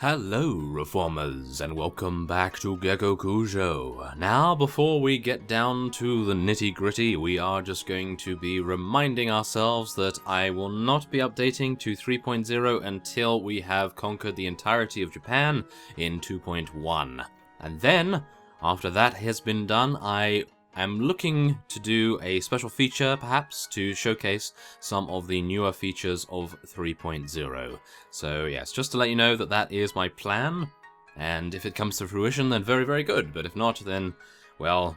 Hello, Reformers, and welcome back to Gekokujo. Now, before we get down to the nitty-gritty, we are just going to be reminding ourselves that I will not be updating to 3.0 until we have conquered the entirety of Japan in 2.1. And then, after that has been done, I am looking to do a special feature, perhaps, to showcase some of the newer features of 3.0. So yes, just to let you know that that is my plan, and if it comes to fruition, then very, very good. But if not, then, well,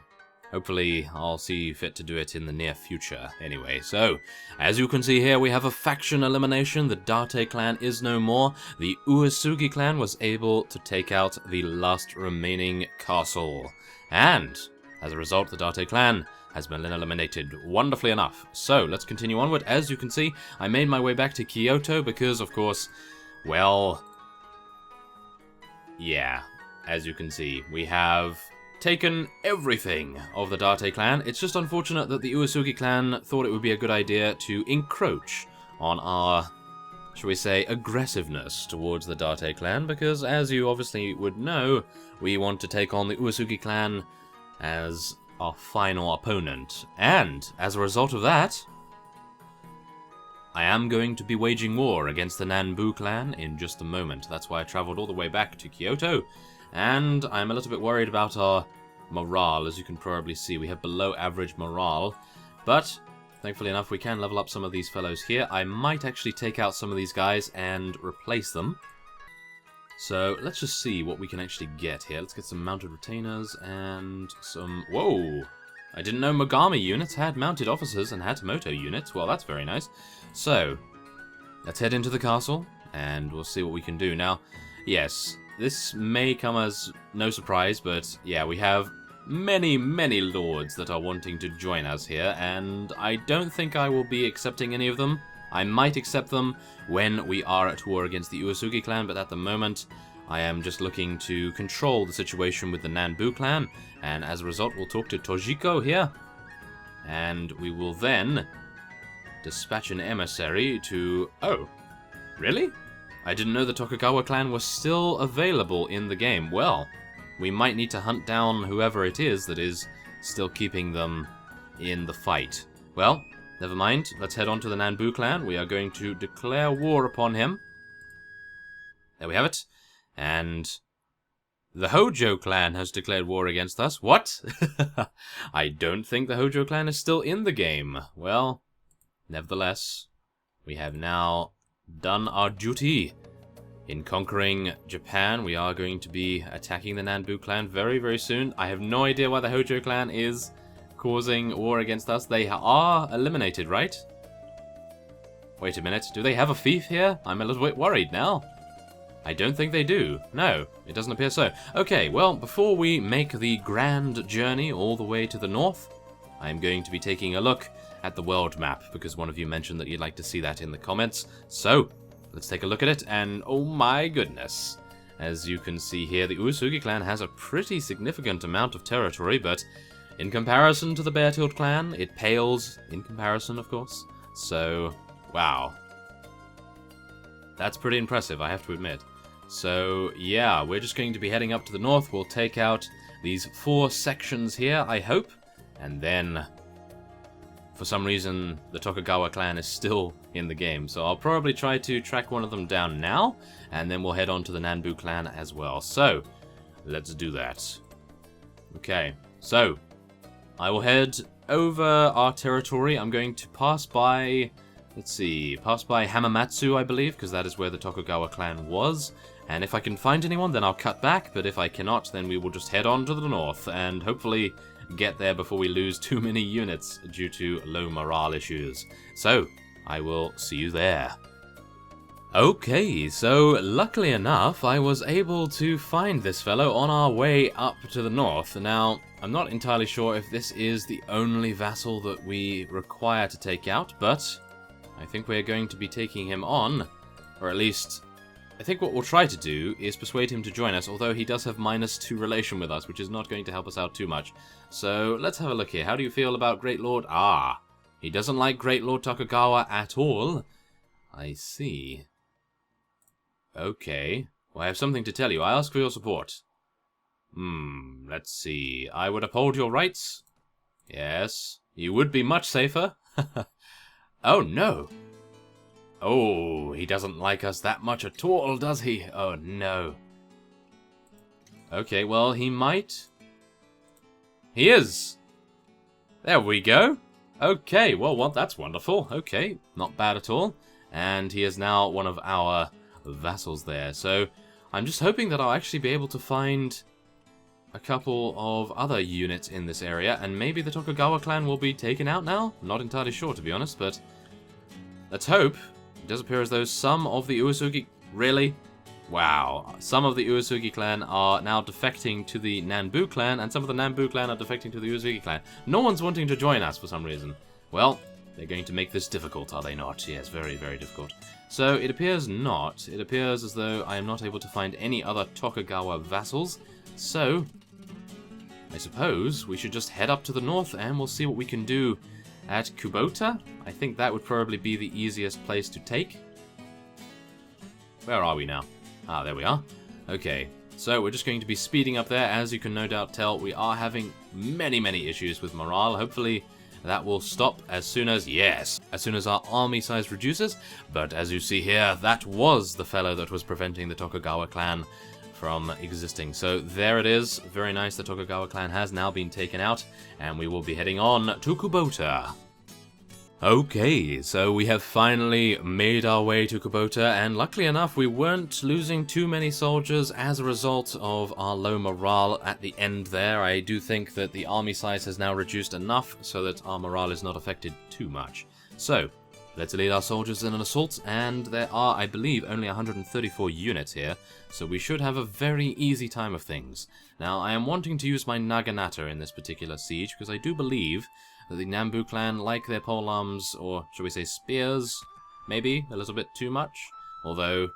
hopefully I'll see fit to do it in the near future anyway. So, as you can see here, we have a faction elimination. The Date clan is no more. The Uesugi clan was able to take out the last remaining castle. And as a result, the Date clan has been eliminated wonderfully enough. So, let's continue onward. As you can see, I made my way back to Kyoto because, of course, well, yeah, as you can see, we have taken everything of the Date clan. It's just unfortunate that the Uesugi clan thought it would be a good idea to encroach on our, shall we say, aggressiveness towards the Date clan, because as you obviously would know, we want to take on the Uesugi clan as our final opponent. And as a result of that, I am going to be waging war against the Nanbu clan in just a moment. That's why I travelled all the way back to Kyoto, and I'm a little bit worried about our morale. As you can probably see, we have below average morale, but thankfully enough we can level up some of these fellows here. I might actually take out some of these guys and replace them. So let's just see what we can actually get here. Let's get some mounted retainers and some... Whoa! I didn't know Mogami units had mounted officers and Hatamoto units. Well, that's very nice. So, let's head into the castle, and we'll see what we can do. Now, yes, this may come as no surprise, but yeah, we have many, many lords that are wanting to join us here, and I don't think I will be accepting any of them. I might accept them when we are at war against the Uesugi clan, but at the moment, I am just looking to control the situation with the Nanbu clan, and as a result, we'll talk to Tojiko here, and we will then dispatch an emissary to... Oh, really? I didn't know the Tokugawa clan was still available in the game. Well, we might need to hunt down whoever it is that is still keeping them in the fight. Well, never mind. Let's head on to the Nanbu clan. We are going to declare war upon him. There we have it. And the Hojo clan has declared war against us. What? I don't think the Hojo clan is still in the game. Well, nevertheless, we have now done our duty in conquering Japan. We are going to be attacking the Nanbu clan very, very soon. I have no idea why the Hojo clan is causing war against us. They are eliminated, right? Wait a minute. Do they have a fief here? I'm a little bit worried now. I don't think they do. No, it doesn't appear so. Okay, well, before we make the grand journey all the way to the north, I'm going to be taking a look at the world map, because one of you mentioned that you'd like to see that in the comments. So, let's take a look at it, and oh my goodness. As you can see here, the Uesugi clan has a pretty significant amount of territory, but in comparison to the Beartilde clan, it pales in comparison, of course. So, wow. That's pretty impressive, I have to admit. So, yeah, we're just going to be heading up to the north. We'll take out these 4 sections here, I hope. And then, for some reason, the Tokugawa clan is still in the game. So I'll probably try to track one of them down now. And then we'll head on to the Nanbu clan as well. So, let's do that. Okay, so I will head over our territory. I'm going to pass by... Let's see, pass by Hamamatsu, I believe, because that is where the Tokugawa clan was. And if I can find anyone, then I'll cut back, but if I cannot, then we will just head on to the north, and hopefully get there before we lose too many units due to low morale issues. So, I will see you there. Okay, so luckily enough, I was able to find this fellow on our way up to the north. Now, I'm not entirely sure if this is the only vassal that we require to take out, but I think we're going to be taking him on, or at least, I think what we'll try to do is persuade him to join us, although he does have -2 relation with us, which is not going to help us out too much. So, let's have a look here. How do you feel about Great Lord? Ah, he doesn't like Great Lord Tokugawa at all. I see. Okay. Well, I have something to tell you. I ask for your support. Let's see. I would uphold your rights. Yes. You would be much safer. Oh, no. Oh, he doesn't like us that much at all, does he? Oh, no. Okay, well, he might. He is. There we go. Okay, well, that's wonderful. Okay, not bad at all. And he is now one of our vassals there. So I'm just hoping that I'll actually be able to find a couple of other units in this area, and maybe the Tokugawa clan will be taken out now? I'm not entirely sure, to be honest, but let's hope. It does appear as though some of the Uesugi... Really? Wow. Some of the Uesugi clan are now defecting to the Nanbu clan, and some of the Nanbu clan are defecting to the Uesugi clan. No one's wanting to join us for some reason. Well, they're going to make this difficult, are they not? Yes, very, very difficult. So, it appears not. It appears as though I am not able to find any other Tokugawa vassals. So, I suppose we should just head up to the north and we'll see what we can do at Kubota. I think that would probably be the easiest place to take. Where are we now? Ah, there we are. Okay, so we're just going to be speeding up there. As you can no doubt tell, we are having many, many issues with morale. Hopefully that will stop as soon as, yes, as soon as our army size reduces. But as you see here, that was the fellow that was preventing the Tokugawa clan from existing. So there it is. Very nice. The Tokugawa clan has now been taken out, and we will be heading on to Kubota. Okay, so we have finally made our way to Kubota, and luckily enough, we weren't losing too many soldiers as a result of our low morale at the end there. I do think that the army size has now reduced enough so that our morale is not affected too much. So, let's lead our soldiers in an assault, and there are, I believe, only 134 units here, so we should have a very easy time of things. Now, I am wanting to use my Naginata in this particular siege, because I do believe that the Nanbu clan like their polearms, or shall we say spears, maybe a little bit too much, although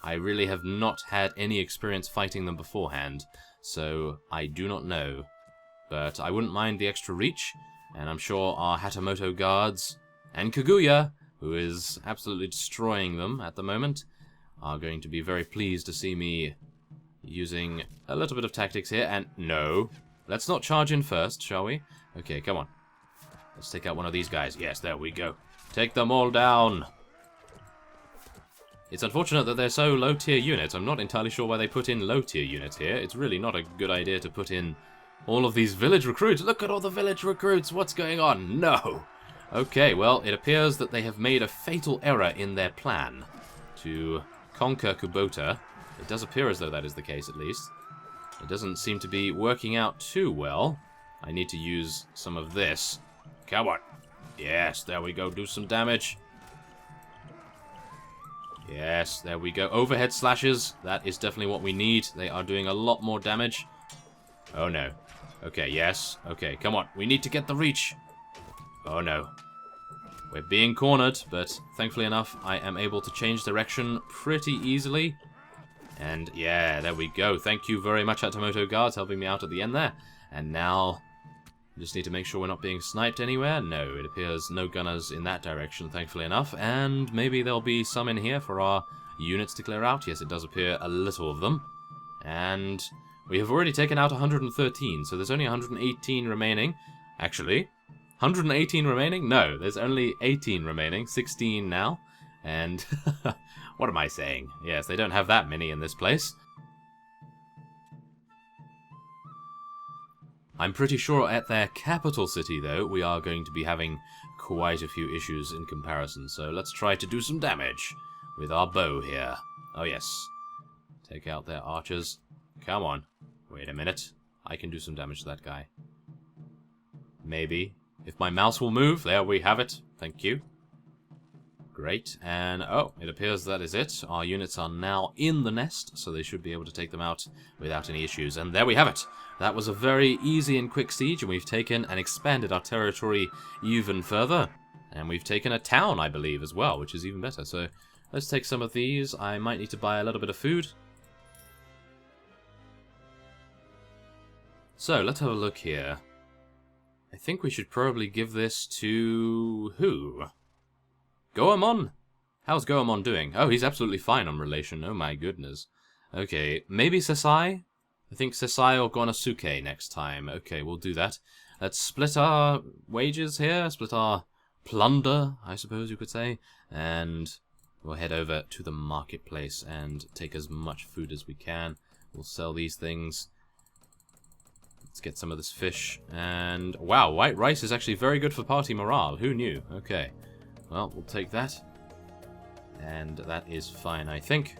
I really have not had any experience fighting them beforehand, so I do not know. But I wouldn't mind the extra reach, and I'm sure our Hatamoto guards and Kaguya, who is absolutely destroying them at the moment, are going to be very pleased to see me using a little bit of tactics here. And no, let's not charge in first, shall we? Okay, come on. Let's take out one of these guys. Yes, there we go. Take them all down. It's unfortunate that they're so low-tier units. I'm not entirely sure why they put in low-tier units here. It's really not a good idea to put in all of these village recruits. Look at all the village recruits. What's going on? No. Okay, well, it appears that they have made a fatal error in their plan to conquer Kubota. It does appear as though that is the case, at least. It doesn't seem to be working out too well. I need to use some of this. Come on. Yes, there we go. Do some damage. Yes, there we go. Overhead slashes. That is definitely what we need. They are doing a lot more damage. Oh, no. Okay, yes. Okay, come on. We need to get the reach. Oh, no. We're being cornered, but thankfully enough, I am able to change direction pretty easily. And yeah, there we go. Thank you very much, Hatamoto guards, helping me out at the end there. And now, we just need to make sure we're not being sniped anywhere. No, it appears no gunners in that direction, thankfully enough. And maybe there'll be some in here for our units to clear out. Yes, it does appear a little of them. And we have already taken out 113, so there's only 118 remaining. Actually, 118 remaining? No, there's only 18 remaining. 16 now. And what am I saying? Yes, they don't have that many in this place. I'm pretty sure at their capital city, though, we are going to be having quite a few issues in comparison. So let's try to do some damage with our bow here. Oh, yes. Take out their archers. Come on. Wait a minute. I can do some damage to that guy. Maybe. If my mouse will move, there we have it. Thank you. Great. And, oh, it appears that is it. Our units are now in the nest, so they should be able to take them out without any issues. And there we have it. That was a very easy and quick siege, and we've taken and expanded our territory even further. And we've taken a town, I believe, as well, which is even better. So let's take some of these. I might need to buy a little bit of food. So, let's have a look here. I think we should probably give this to... who? Goemon? How's Goemon doing? Oh, he's absolutely fine on relation. Oh my goodness. Okay, maybe Sesai? I think Sesai or Gonosuke next time. Okay, we'll do that. Let's split our wages here, split our plunder, I suppose you could say, and we'll head over to the marketplace and take as much food as we can. We'll sell these things. Let's get some of this fish, and wow, white rice is actually very good for party morale. Who knew? Okay, well, we'll take that, and that is fine, I think.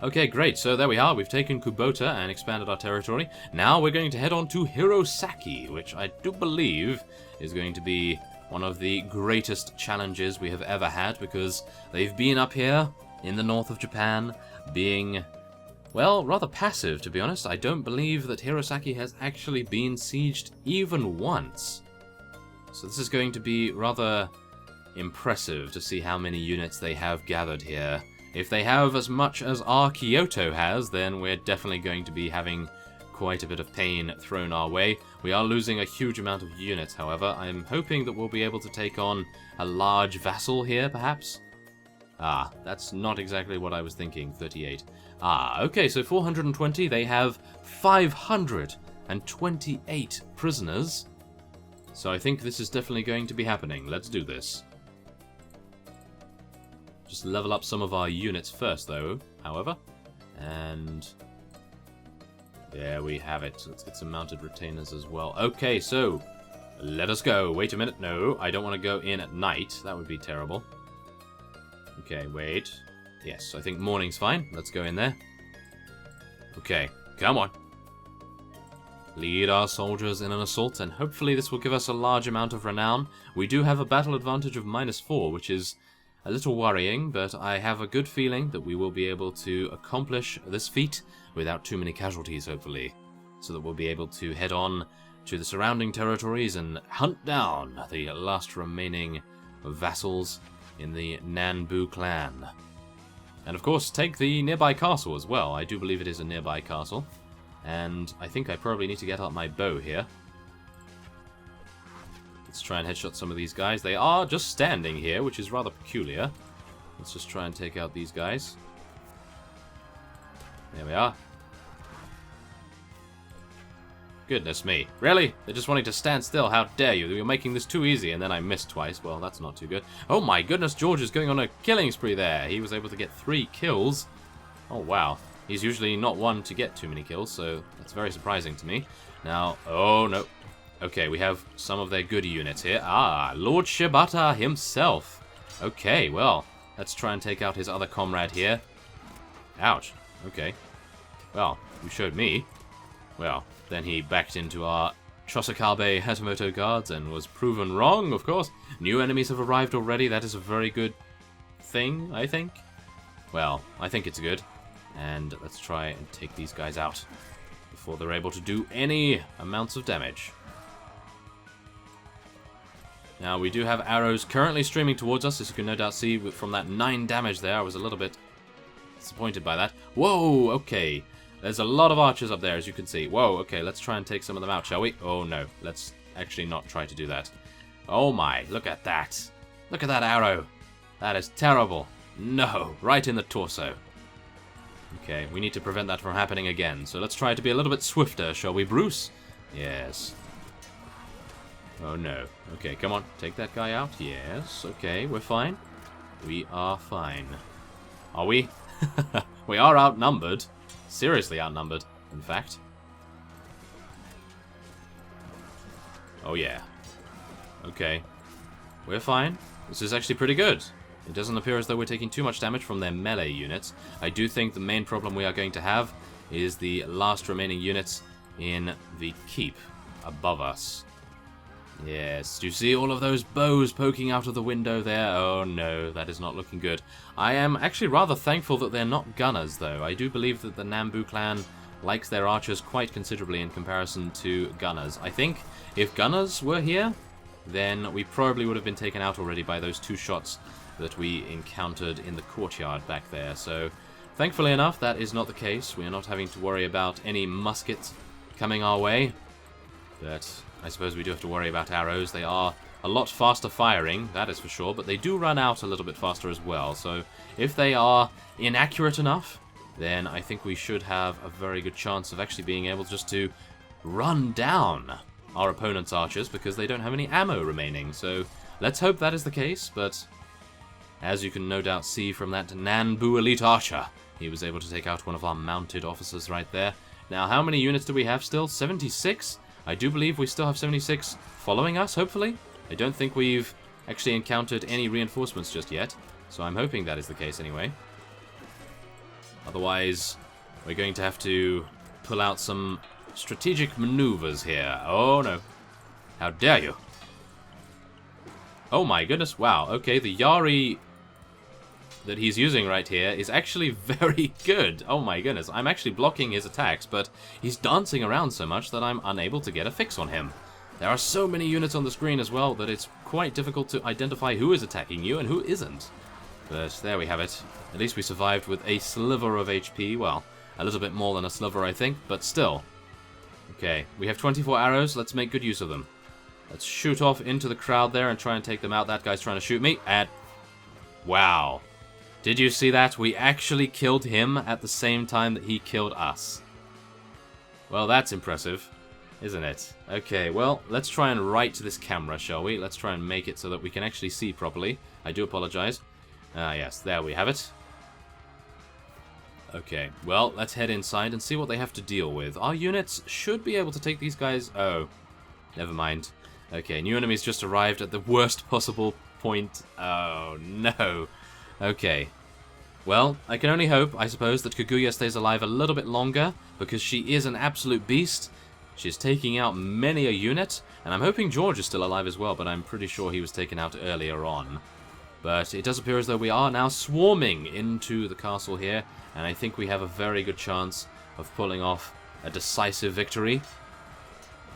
Okay, great. So there we are. We've taken Kubota and expanded our territory. Now we're going to head on to Hirosaki, which I do believe is going to be one of the greatest challenges we have ever had, because they've been up here in the north of Japan being, well, rather passive, to be honest. I don't believe that Hirosaki has actually been sieged even once. So this is going to be rather impressive to see how many units they have gathered here. If they have as much as our Kyoto has, then we're definitely going to be having quite a bit of pain thrown our way. We are losing a huge amount of units, however. I'm hoping that we'll be able to take on a large vassal here, perhaps. Ah, that's not exactly what I was thinking, 38. Ah, okay, so 420, they have 528 prisoners. So I think this is definitely going to be happening. Let's do this. Just level up some of our units first, though, however. And there we have it. Let's get some mounted retainers as well. Okay, so let us go. Wait a minute. No, I don't want to go in at night. That would be terrible. Okay, wait. Yes, I think morning's fine. Let's go in there. Okay, come on. Lead our soldiers in an assault, and hopefully this will give us a large amount of renown. We do have a battle advantage of -4, which is a little worrying, but I have a good feeling that we will be able to accomplish this feat without too many casualties, hopefully, so that we'll be able to head on to the surrounding territories and hunt down the last remaining vassals in the Nanbu clan. And of course, take the nearby castle as well. I do believe it is a nearby castle, and I think I probably need to get out my bow here. Let's try and headshot some of these guys. They are just standing here, which is rather peculiar. Let's just try and take out these guys. There we are. Goodness me. Really? They're just wanting to stand still. How dare you? You're making this too easy, and then I missed twice. Well, that's not too good. Oh my goodness, George is going on a killing spree there. He was able to get 3 kills. Oh, wow. He's usually not one to get too many kills, so that's very surprising to me. Now, oh no. Okay, we have some of their good units here. Ah, Lord Shibata himself. Okay, well, let's try and take out his other comrade here. Ouch. Okay. Well, you showed me. Well, then he backed into our Chosakabe Hatamoto guards and was proven wrong, of course. New enemies have arrived already. That is a very good thing, I think. Well, I think it's good. And let's try and take these guys out before they're able to do any amounts of damage. Now, we do have arrows currently streaming towards us, as you can no doubt see from that 9 damage there. I was a little bit disappointed by that. Whoa, okay. There's a lot of archers up there, as you can see. Whoa, okay, let's try and take some of them out, shall we? Oh, no. Let's actually not try to do that. Oh, my. Look at that. Look at that arrow. That is terrible. No, right in the torso. Okay, we need to prevent that from happening again. So let's try to be a little bit swifter, shall we, Bruce? Yes. Oh, no. Okay, come on. Take that guy out. Yes. Okay, we're fine. We are fine. Are we? We are outnumbered. Seriously outnumbered, in fact. Oh, yeah. Okay. We're fine. This is actually pretty good. It doesn't appear as though we're taking too much damage from their melee units. I do think the main problem we are going to have is the last remaining units in the keep above us. Yes, do you see all of those bows poking out of the window there? Oh no, that is not looking good. I am actually rather thankful that they're not gunners, though. I do believe that the Nanbu clan likes their archers quite considerably in comparison to gunners. I think if gunners were here, then we probably would have been taken out already by those 2 shots that we encountered in the courtyard back there. So, thankfully enough, that is not the case. We are not having to worry about any muskets coming our way. But I suppose we do have to worry about arrows. They are a lot faster firing, that is for sure, but they do run out a little bit faster as well. So if they are inaccurate enough, then I think we should have a very good chance of actually being able just to run down our opponent's archers, because they don't have any ammo remaining. So let's hope that is the case, but as you can no doubt see from that Nanbu Elite Archer, he was able to take out one of our mounted officers right there. Now, how many units do we have still? 76? I do believe we still have 76 following us, hopefully. I don't think we've actually encountered any reinforcements just yet, so I'm hoping that is the case anyway. Otherwise, we're going to have to pull out some strategic maneuvers here. Oh no. How dare you? Oh my goodness, wow. Okay, the Yari that he's using right here is actually very good. Oh my goodness, I'm actually blocking his attacks, but he's dancing around so much that I'm unable to get a fix on him. There are so many units on the screen as well that it's quite difficult to identify who is attacking you and who isn't. But there we have it. At least we survived with a sliver of HP. Well, a little bit more than a sliver, I think, but still. Okay, we have 24 arrows. Let's make good use of them. Let's shoot off into the crowd there and try and take them out. That guy's trying to shoot me. And wow. Did you see that? We actually killed him at the same time that he killed us. Well, that's impressive, isn't it? Okay, well, let's try and right this camera, shall we? Let's try and make it so that we can actually see properly. I do apologize. Ah, yes, there we have it. Okay, well, let's head inside and see what they have to deal with. Our units should be able to take these guys... Oh, never mind. Okay, new enemies just arrived at the worst possible point. Oh, no. Okay. Well, I can only hope, I suppose, that Kaguya stays alive a little bit longer, because she is an absolute beast. She's taking out many a unit, and I'm hoping George is still alive as well, but I'm pretty sure he was taken out earlier on. But it does appear as though we are now swarming into the castle here, and I think we have a very good chance of pulling off a decisive victory.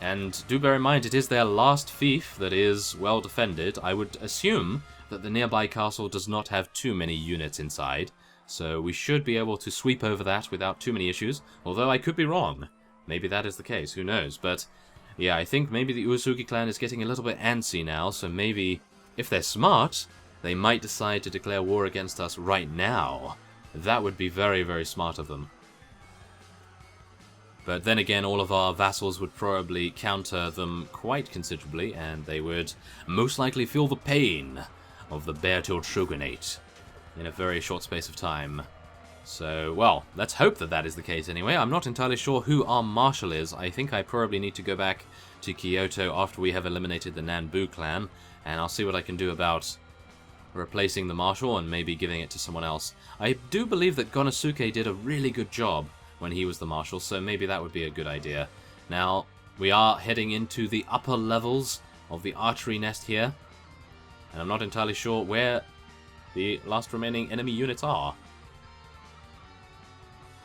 And do bear in mind, it is their last fief that is well defended. I would assume that the nearby castle does not have too many units inside, so we should be able to sweep over that without too many issues, although I could be wrong. Maybe that is the case, who knows. But yeah, I think maybe the Uesugi clan is getting a little bit antsy now, so maybe, if they're smart, they might decide to declare war against us right now. That would be very, very smart of them. But then again, all of our vassals would probably counter them quite considerably, and they would most likely feel the pain of the Beartilde Shogunate in a very short space of time. So, well, let's hope that that is the case anyway. I'm not entirely sure who our marshal is. I think I probably need to go back to Kyoto after we have eliminated the Nanbu clan, and I'll see what I can do about replacing the marshal and maybe giving it to someone else. I do believe that Gonosuke did a really good job when he was the marshal, so maybe that would be a good idea. Now, we are heading into the upper levels of the archery nest here, and I'm not entirely sure where the last remaining enemy units are.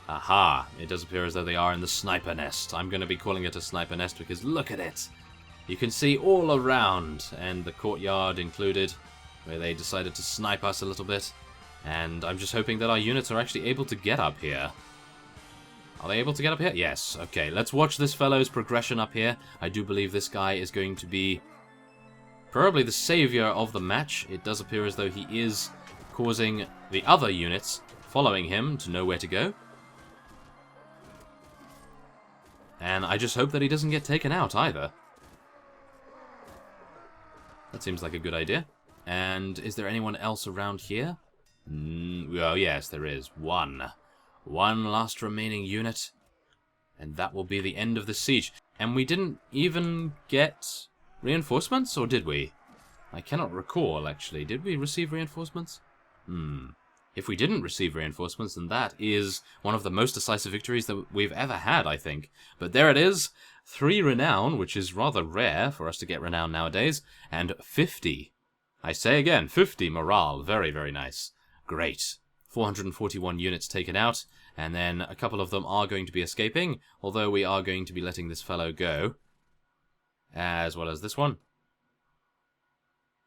Aha! It does appear as though they are in the sniper nest. I'm going to be calling it a sniper nest because look at it! You can see all around, and the courtyard included, where they decided to snipe us a little bit. And I'm just hoping that our units are actually able to get up here. Are they able to get up here? Yes. Okay, let's watch this fellow's progression up here. I do believe this guy is going to be probably the savior of the match. It does appear as though he is causing the other units following him to know where to go. And I just hope that he doesn't get taken out either. That seems like a good idea. And is there anyone else around here? Well, yes, there is. One last remaining unit. And that will be the end of the siege. And we didn't even get reinforcements, or did we? I cannot recall, actually. Did we receive reinforcements? If we didn't receive reinforcements, then that is one of the most decisive victories that we've ever had, I think. But there it is. 3 renown, which is rather rare for us to get renown nowadays, and 50. I say again, 50 morale. Very, very nice. Great. 441 units taken out, and then a couple of them are going to be escaping, although we are going to be letting this fellow go. As well as this one.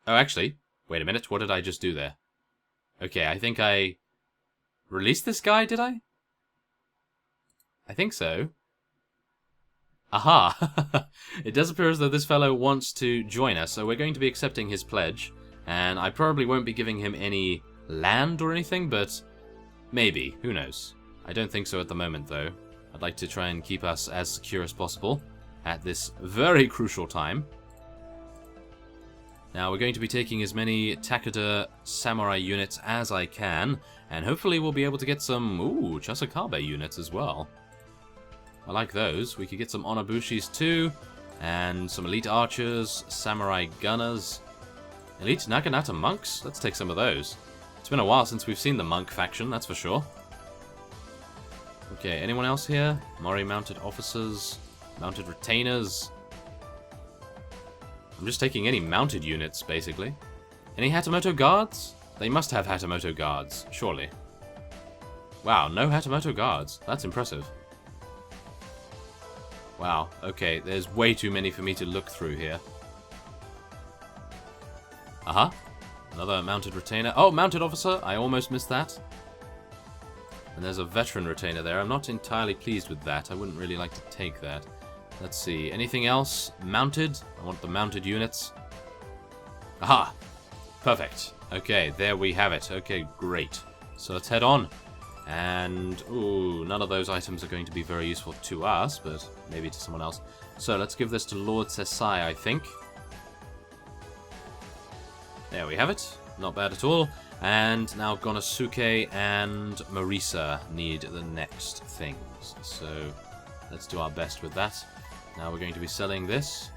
Oh, actually, wait a minute, what did I just do there? Okay, I think I released this guy, did I? I think so. Aha! It does appear as though this fellow wants to join us, so we're going to be accepting his pledge. And I probably won't be giving him any land or anything, but maybe. Who knows? I don't think so at the moment, though. I'd like to try and keep us as secure as possible at this very crucial time. Now, we're going to be taking as many Takeda samurai units as I can, and hopefully we'll be able to get some, Chasakabe units as well. I like those. We could get some Onabushis too, and some elite archers, samurai gunners, elite Naginata monks. Let's take some of those. It's been a while since we've seen the monk faction, that's for sure. Okay, anyone else here? Mori mounted officers, mounted retainers. I'm just taking any mounted units, basically. Any Hatamoto guards? They must have Hatamoto guards, surely. Wow, no Hatamoto guards. That's impressive. Wow, okay, there's way too many for me to look through here. Aha, another mounted retainer. Oh, mounted officer, I almost missed that. And there's a veteran retainer there. I'm not entirely pleased with that. I wouldn't really like to take that. Let's see, anything else? Mounted? I want the mounted units. Aha! Perfect. Okay, there we have it. Okay, great. So let's head on. And, ooh, none of those items are going to be very useful to us, but maybe to someone else. So let's give this to Lord Sesai, I think. There we have it. Not bad at all. And now Gonosuke and Marisa need the next things. So let's do our best with that. Now we're going to be selling this.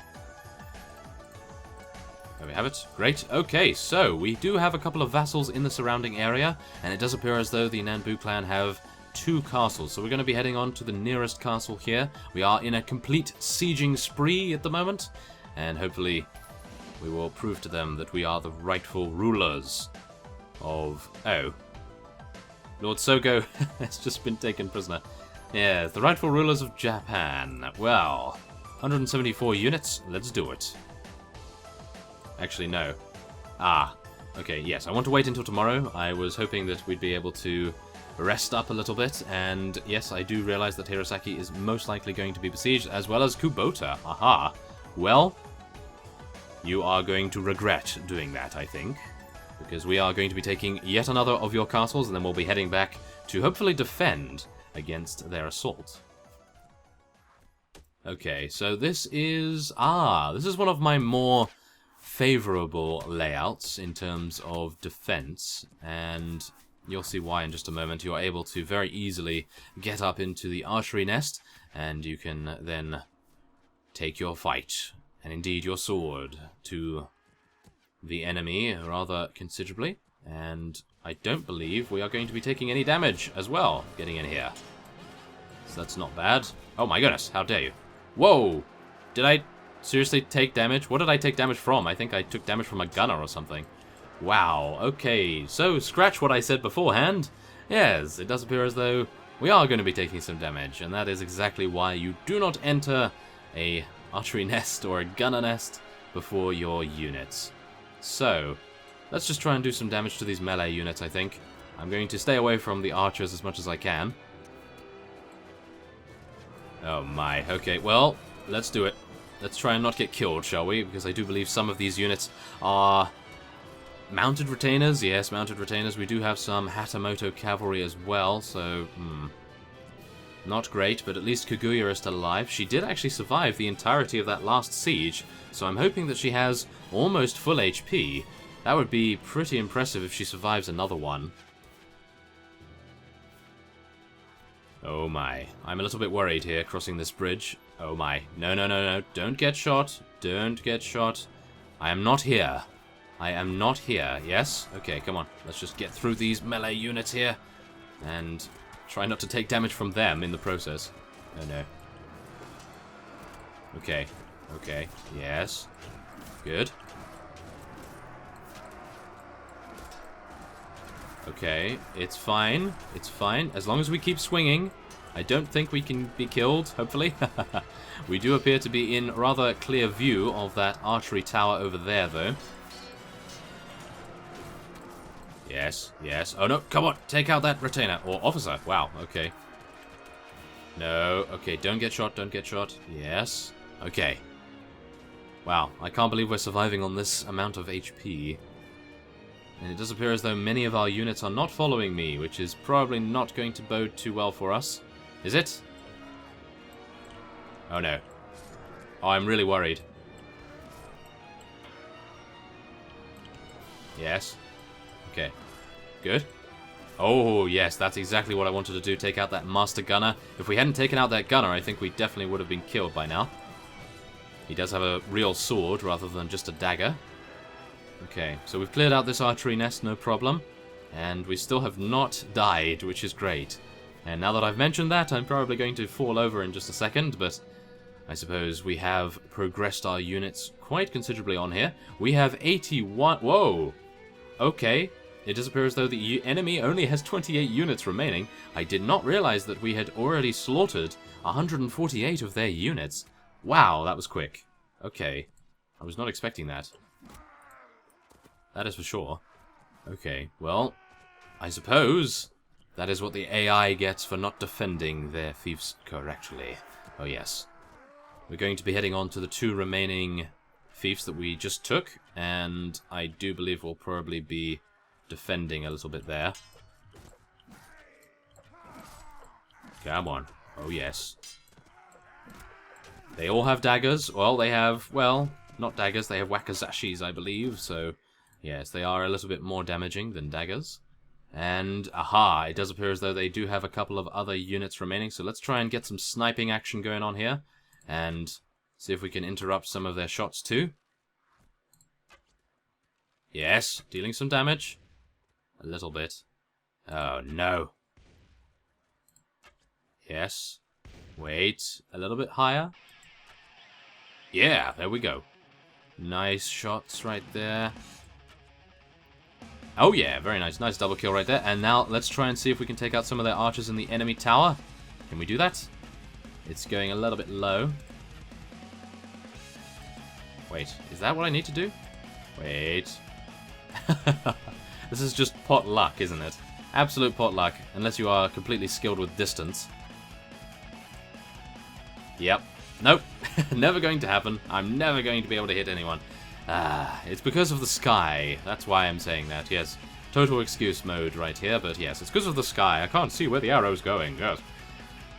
There we have it. Great. Okay, so we do have a couple of vassals in the surrounding area, and it does appear as though the Nanbu clan have 2 castles. So we're going to be heading on to the nearest castle here. We are in a complete sieging spree at the moment, and hopefully we will prove to them that we are the rightful rulers of... Oh. Lord Sogo has just been taken prisoner. Yes, the rightful rulers of Japan. Well, 174 units. Let's do it. Actually, no. Ah, okay, yes, I want to wait until tomorrow. I was hoping that we'd be able to rest up a little bit, and yes, I do realize that Hirosaki is most likely going to be besieged, as well as Kubota. Aha. Well, you are going to regret doing that, I think, because we are going to be taking yet another of your castles, and then we'll be heading back to hopefully defend against their assault. Okay, so this is one of my more favorable layouts in terms of defense, and you'll see why in just a moment. You're able to very easily get up into the archery nest, and you can then take your fight, and indeed your sword, to the enemy rather considerably. And I don't believe we are going to be taking any damage as well getting in here, so that's not bad. Oh my goodness, how dare you. Whoa, did I seriously take damage? What did I take damage from? I think I took damage from a gunner or something. Wow, okay, so scratch what I said beforehand. Yes, it does appear as though we are going to be taking some damage, and that is exactly why you do not enter a archery nest or a gunner nest before your units. So, let's just try and do some damage to these melee units, I think. I'm going to stay away from the archers as much as I can. Oh my, okay, well, let's do it. Let's try and not get killed, shall we? Because I do believe some of these units are mounted retainers. Yes, mounted retainers. We do have some Hatamoto cavalry as well, so, not great, but at least Kaguya is still alive. She did actually survive the entirety of that last siege, so I'm hoping that she has almost full HP. That would be pretty impressive if she survives another one. Oh my. I'm a little bit worried here, crossing this bridge. Oh my. No, no, no, no. Don't get shot. Don't get shot. I am not here. I am not here. Yes? Okay, come on. Let's just get through these melee units here. And try not to take damage from them in the process. Oh no. Okay. Okay. Yes. Good. Okay. It's fine. It's fine. As long as we keep swinging. I don't think we can be killed, hopefully. We do appear to be in rather clear view of that archery tower over there, though. Yes, yes. Oh no, come on, take out that retainer. Or officer. Wow, okay. No, okay, don't get shot, don't get shot. Yes. Okay. Wow, I can't believe we're surviving on this amount of HP. And it does appear as though many of our units are not following me, which is probably not going to bode too well for us. Is it? Oh no. Oh, I'm really worried. Yes. Okay. Good. Oh, yes, that's exactly what I wanted to do, take out that Master Gunner. If we hadn't taken out that Gunner, I think we definitely would have been killed by now. He does have a real sword rather than just a dagger. Okay, so we've cleared out this archery nest, no problem. And we still have not died, which is great. And now that I've mentioned that, I'm probably going to fall over in just a second, but I suppose we have progressed our units quite considerably on here. We have 81... Whoa! Okay. It does appear as though the enemy only has 28 units remaining. I did not realize that we had already slaughtered 148 of their units. Wow, that was quick. Okay. I was not expecting that. That is for sure. Okay, well, I suppose that is what the AI gets for not defending their fiefs correctly. Oh yes. We're going to be heading on to the 2 remaining fiefs that we just took, and I do believe we'll probably be defending a little bit there. Come on. Oh yes. They all have daggers. Well, they have, well, not daggers, they have wakazashis, I believe, so yes, they are a little bit more damaging than daggers. And, aha, it does appear as though they do have a couple of other units remaining, so let's try and get some sniping action going on here, and see if we can interrupt some of their shots too. Yes, dealing some damage. A little bit. Oh, no. Yes. Wait, a little bit higher. Yeah, there we go. Nice shots right there. Oh yeah, very nice. Nice double kill right there. And now let's try and see if we can take out some of their archers in the enemy tower. Can we do that? It's going a little bit low. Wait, is that what I need to do? Wait. This is just pot luck, isn't it? Absolute pot luck, unless you are completely skilled with distance. Yep. Nope. Never going to happen. I'm never going to be able to hit anyone. It's because of the sky. That's why I'm saying that, yes. Total excuse mode right here, but yes, it's because of the sky. I can't see where the arrow's going, yes.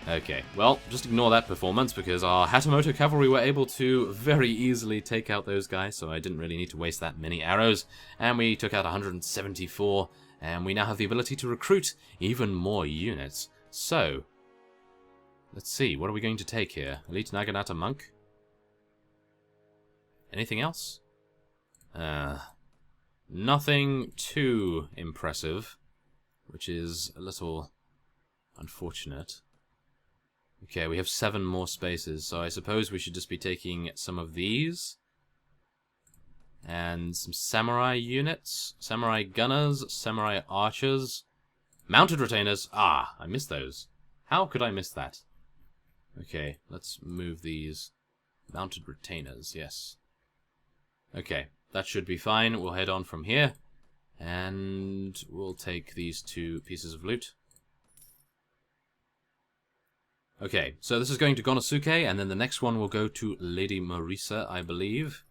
Okay, well, just ignore that performance, because our Hatamoto cavalry were able to very easily take out those guys, so I didn't really need to waste that many arrows. And we took out 174, and we now have the ability to recruit even more units. So, let's see, what are we going to take here? Elite Naginata Monk? Anything else? Nothing too impressive, which is a little unfortunate. Okay, we have 7 more spaces, so I suppose we should just be taking some of these. And some samurai units, samurai gunners, samurai archers, mounted retainers. Ah, I missed those. How could I miss that? Okay, let's move these. Mounted retainers, yes. Okay, that should be fine. We'll head on from here, and we'll take these 2 pieces of loot. Okay, so this is going to Gonosuke, and then the next one will go to Lady Marisa, I believe.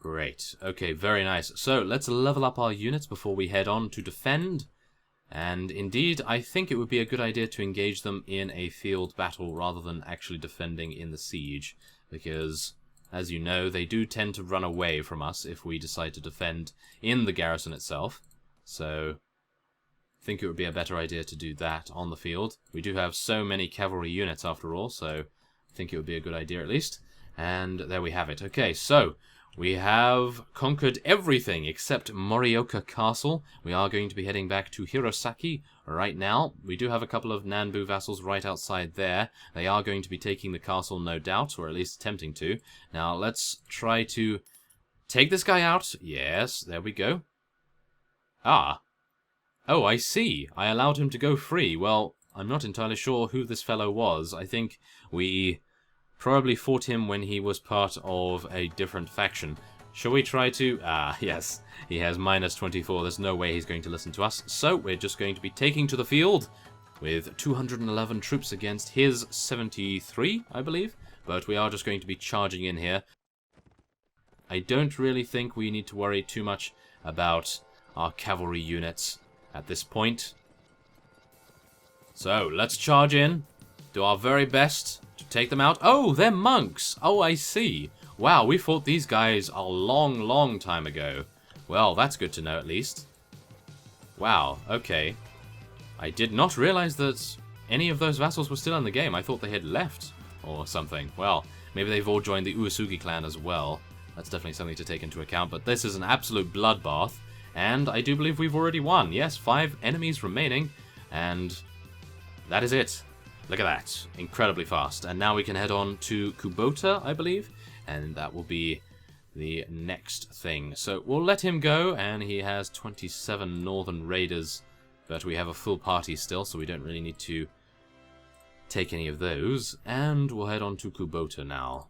Great. Okay, very nice. So, let's level up our units before we head on to defend. And indeed, I think it would be a good idea to engage them in a field battle rather than actually defending in the siege. Because, as you know, they do tend to run away from us if we decide to defend in the garrison itself. So, I think it would be a better idea to do that on the field. We do have so many cavalry units after all, so I think it would be a good idea at least. And there we have it. Okay, so we have conquered everything except Morioka Castle. We are going to be heading back to Hirosaki right now. We do have a couple of Nanbu vassals right outside there. They are going to be taking the castle, no doubt, or at least attempting to. Now, let's try to take this guy out. Yes, there we go. Ah. Oh, I see. I allowed him to go free. Well, I'm not entirely sure who this fellow was. I think we probably fought him when he was part of a different faction. Shall we try to... Ah, yes. He has minus 24. There's no way he's going to listen to us. So, we're just going to be taking to the field with 211 troops against his 73, I believe. But we are just going to be charging in here. I don't really think we need to worry too much about our cavalry units at this point. So, let's charge in, do our very best to take them out. Oh, they're monks! Oh, I see. Wow, we fought these guys a long, long time ago. Well, that's good to know at least. Wow, okay. I did not realize that any of those vassals were still in the game. I thought they had left or something. Well, maybe they've all joined the Uesugi clan as well. That's definitely something to take into account, but this is an absolute bloodbath, and I do believe we've already won. Yes, 5 enemies remaining, and that is it. Look at that. Incredibly fast. And now we can head on to Kubota, I believe, and that will be the next thing. So we'll let him go, and he has 27 Northern Raiders, but we have a full party still, so we don't really need to take any of those. And we'll head on to Kubota now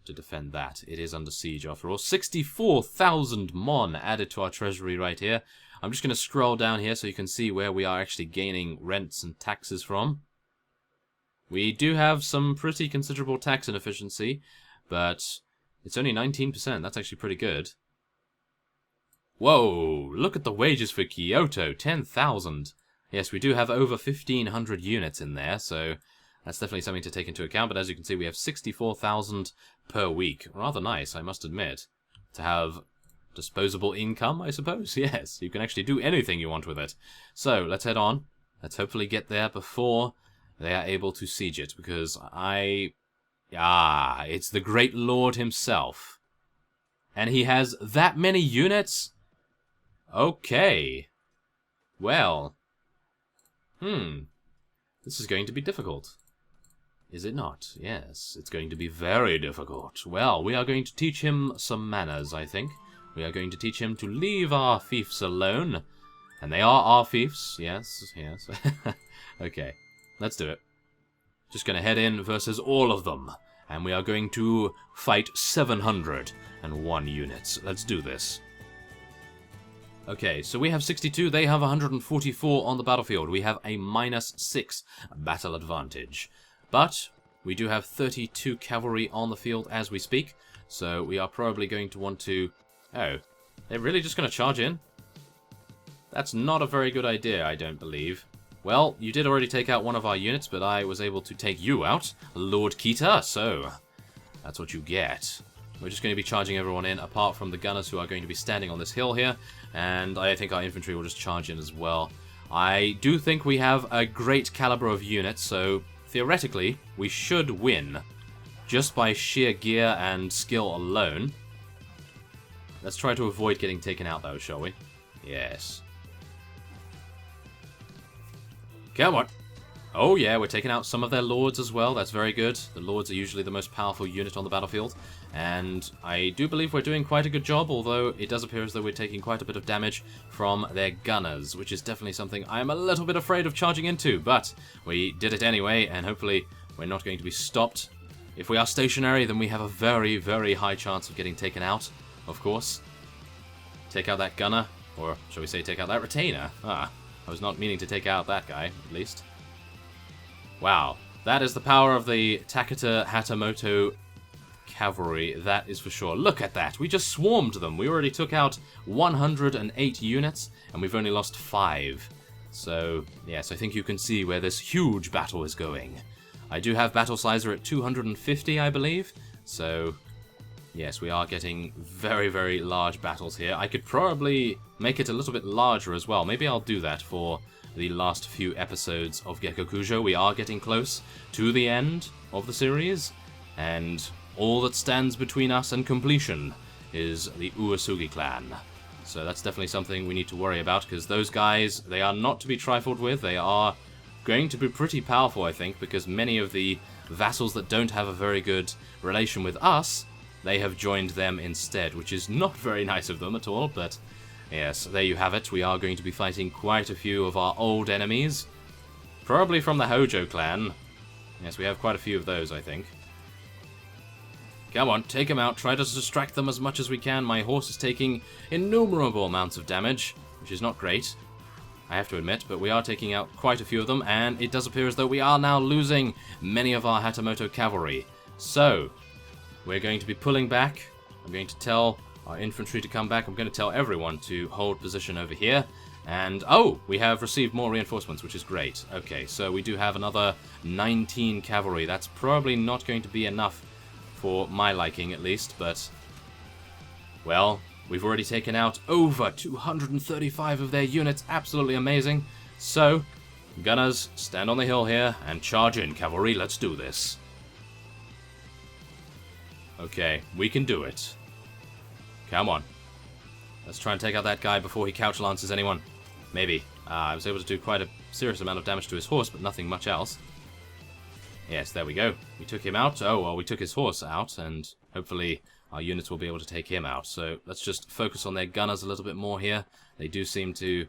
to defend that. It is under siege after all. 64,000 mon added to our treasury right here. I'm just going to scroll down here so you can see where we are actually gaining rents and taxes from. We do have some pretty considerable tax inefficiency, but it's only 19%. That's actually pretty good. Whoa, look at the wages for Kyoto, 10,000. Yes, we do have over 1,500 units in there, so that's definitely something to take into account. But as you can see, we have 64,000 per week. Rather nice, I must admit, to have disposable income, I suppose. Yes, you can actually do anything you want with it. So, let's head on. Let's hopefully get there before they are able to siege it, because it's the Great Lord himself. And he has that many units? Okay. Well. This is going to be difficult. Is it not? Yes, it's going to be very difficult. Well, we are going to teach him some manners, I think. We are going to teach him to leave our fiefs alone. And they are our fiefs. Yes, yes. Okay, let's do it. Just going to head in versus all of them. And we are going to fight 701 units. Let's do this. Okay, so we have 62, they have 144 on the battlefield. We have a -6 battle advantage. But we do have 32 cavalry on the field as we speak. So we are probably going to want to... Oh, they're really just going to charge in? That's not a very good idea, I don't believe. Well, you did already take out one of our units, but I was able to take you out, Lord Kita, so that's what you get. We're just going to be charging everyone in, apart from the gunners who are going to be standing on this hill here, and I think our infantry will just charge in as well. I do think we have a great caliber of units, so theoretically, we should win, just by sheer gear and skill alone. Let's try to avoid getting taken out, though, shall we? Yes. Come on. Oh yeah, we're taking out some of their lords as well. That's very good. The lords are usually the most powerful unit on the battlefield. And I do believe we're doing quite a good job, although it does appear as though we're taking quite a bit of damage from their gunners, which is definitely something I'm a little bit afraid of charging into. But we did it anyway, and hopefully we're not going to be stopped. If we are stationary, then we have a very, very high chance of getting taken out, of course. Take out that gunner, or shall we say take out that retainer. I was not meaning to take out that guy, at least. Wow, that is the power of the Takata Hatamoto cavalry, that is for sure. Look at that, we just swarmed them. We already took out 108 units, and we've only lost 5. So, yes, I think you can see where this huge battle is going. I do have battle sizer at 250, I believe, so yes, we are getting very, very large battles here. I could probably make it a little bit larger as well. Maybe I'll do that for the last few episodes of Gekokujo. We are getting close to the end of the series, and all that stands between us and completion is the Uesugi clan. So that's definitely something we need to worry about, because those guys, they are not to be trifled with. They are going to be pretty powerful, I think, because many of the vassals that don't have a very good relation with us, they have joined them instead, which is not very nice of them at all, but yes, there you have it. We are going to be fighting quite a few of our old enemies, probably from the Hojo clan. Yes, we have quite a few of those, I think. Come on, take them out. Try to distract them as much as we can. My horse is taking innumerable amounts of damage, which is not great, I have to admit, but we are taking out quite a few of them, and it does appear as though we are now losing many of our Hatamoto cavalry. So we're going to be pulling back I'm going to tell our infantry to come back. I'm going to tell everyone to hold position over here. And, oh, we have received more reinforcements, which is great. Okay, so we do have another 19 cavalry. That's probably not going to be enough for my liking, at least, but, well, we've already taken out over 235 of their units. Absolutely amazing. So, gunners, stand on the hill here and charge in, cavalry. Let's do this. Okay, we can do it. Come on. Let's try and take out that guy before he couch lances anyone. Maybe. I was able to do quite a serious amount of damage to his horse, but nothing much else. Yes, there we go. We took him out. Oh, well, we took his horse out, and hopefully our units will be able to take him out. So let's just focus on their gunners a little bit more here. They do seem to